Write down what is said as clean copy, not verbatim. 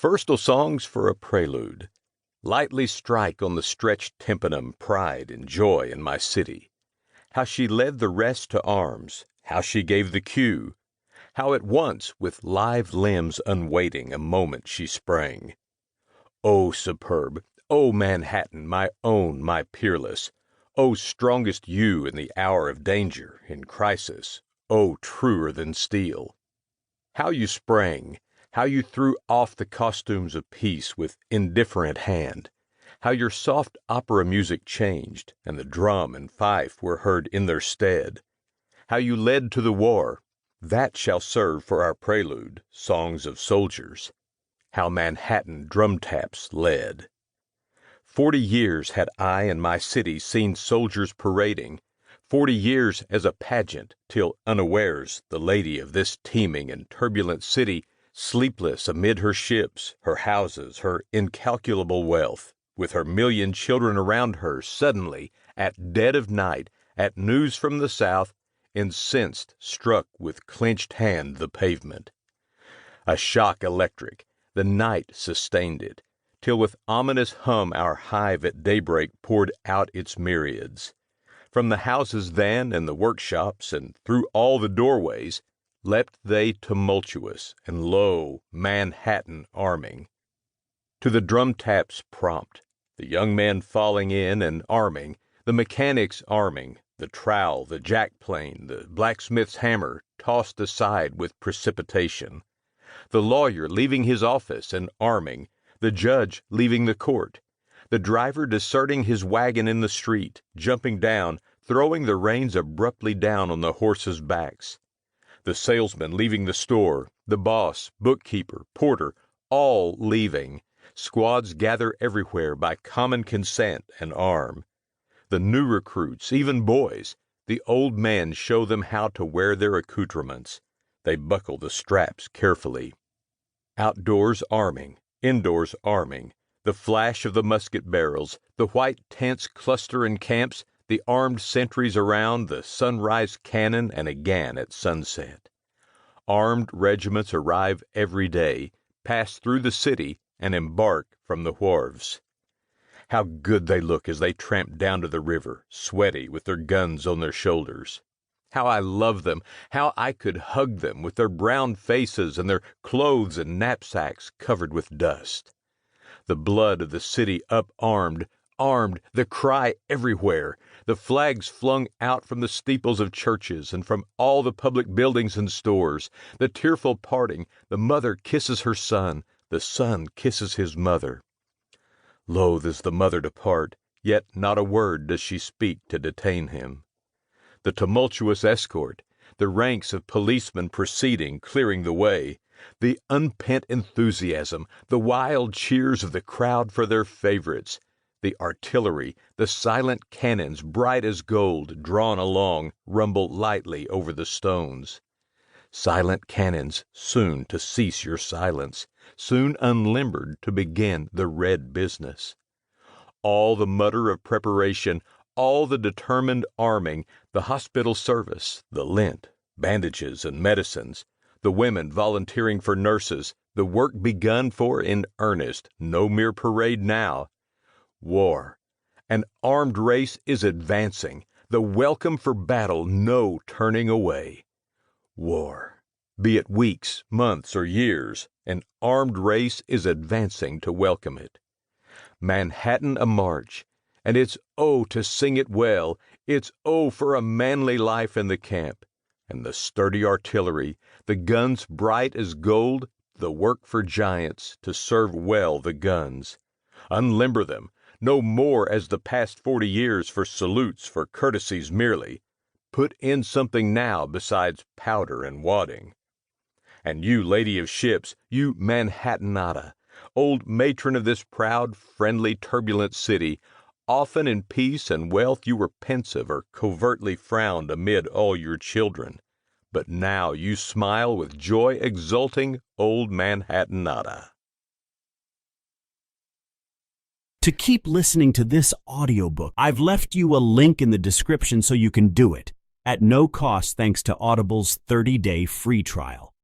Firstal songs for a prelude. Lightly strike on the stretched tympanum pride and joy in my city. How she led the rest to arms, how she gave the cue, how at once with live limbs unwaiting a moment she sprang. O superb, O Manhattan, my own, my peerless, O strongest you in the hour of danger, in crisis, O truer than steel. How you sprang, how you threw off the costumes of peace with indifferent hand, how your soft opera music changed, and the drum and fife were heard in their stead, how you led to the war, that shall serve for our prelude, songs of soldiers, how Manhattan drum taps led. 40 years had I in my city seen soldiers parading, 40 years as a pageant, till unawares the lady of this teeming and turbulent city, sleepless amid her ships, her houses, her incalculable wealth, with her million children around her, suddenly, at dead of night, at news from the south, incensed, struck with clenched hand the pavement. A shock electric, the night sustained it, till with ominous hum our hive at daybreak poured out its myriads. From the houses then and the workshops, and through all the doorways, leapt they tumultuous, and lo, Manhattan arming. To the drum taps prompt, the young men falling in and arming, the mechanics arming, the trowel, the jack-plane, the blacksmith's hammer tossed aside with precipitation, the lawyer leaving his office and arming, the judge leaving the court, the driver deserting his wagon in the street, jumping down, throwing the reins abruptly down on the horses' backs, the salesman leaving the store, the boss, bookkeeper, porter, all leaving, squads gather everywhere by common consent and arm. The new recruits, even boys, the old men show them how to wear their accoutrements. They buckle the straps carefully. Outdoors arming, indoors arming, the flash of the musket barrels, the white tents cluster in camps, the armed sentries around, the sunrise cannon, and again at sunset. Armed regiments arrive every day, pass through the city, and embark from the wharves. How good they look as they tramp down to the river, sweaty, with their guns on their shoulders. How I love them, how I could hug them, with their brown faces and their clothes and knapsacks covered with dust. The blood of the city up-armed, armed, the cry everywhere, the flags flung out from the steeples of churches and from all the public buildings and stores, the tearful parting, the mother kisses her son, the son kisses his mother. Loath is the mother to part, yet not a word does she speak to detain him. The tumultuous escort, the ranks of policemen proceeding, clearing the way, the unpent enthusiasm, the wild cheers of the crowd for their favorites, the artillery, the silent cannons bright as gold, drawn along, rumble lightly over the stones. Silent cannons, soon to cease your silence, soon unlimbered to begin the red business. All the mutter of preparation, all the determined arming, the hospital service, the lint, bandages and medicines, the women volunteering for nurses, the work begun for in earnest, no mere parade now. War. An armed race is advancing, the welcome for battle no turning away. War. Be it weeks, months, or years, an armed race is advancing to welcome it. Manhattan a march, and it's oh to sing it well, it's oh for a manly life in the camp, and the sturdy artillery, the guns bright as gold, the work for giants, to serve well the guns. Unlimber them, no more as the past 40 years for salutes, for courtesies merely. Put in something now besides powder and wadding. And you, lady of ships, you Manhattanata, old matron of this proud, friendly, turbulent city, often in peace and wealth you were pensive or covertly frowned amid all your children. But now you smile with joy exulting, old Manhattanata. To keep listening to this audiobook, I've left you a link in the description so you can do it, at no cost thanks to Audible's 30-day free trial.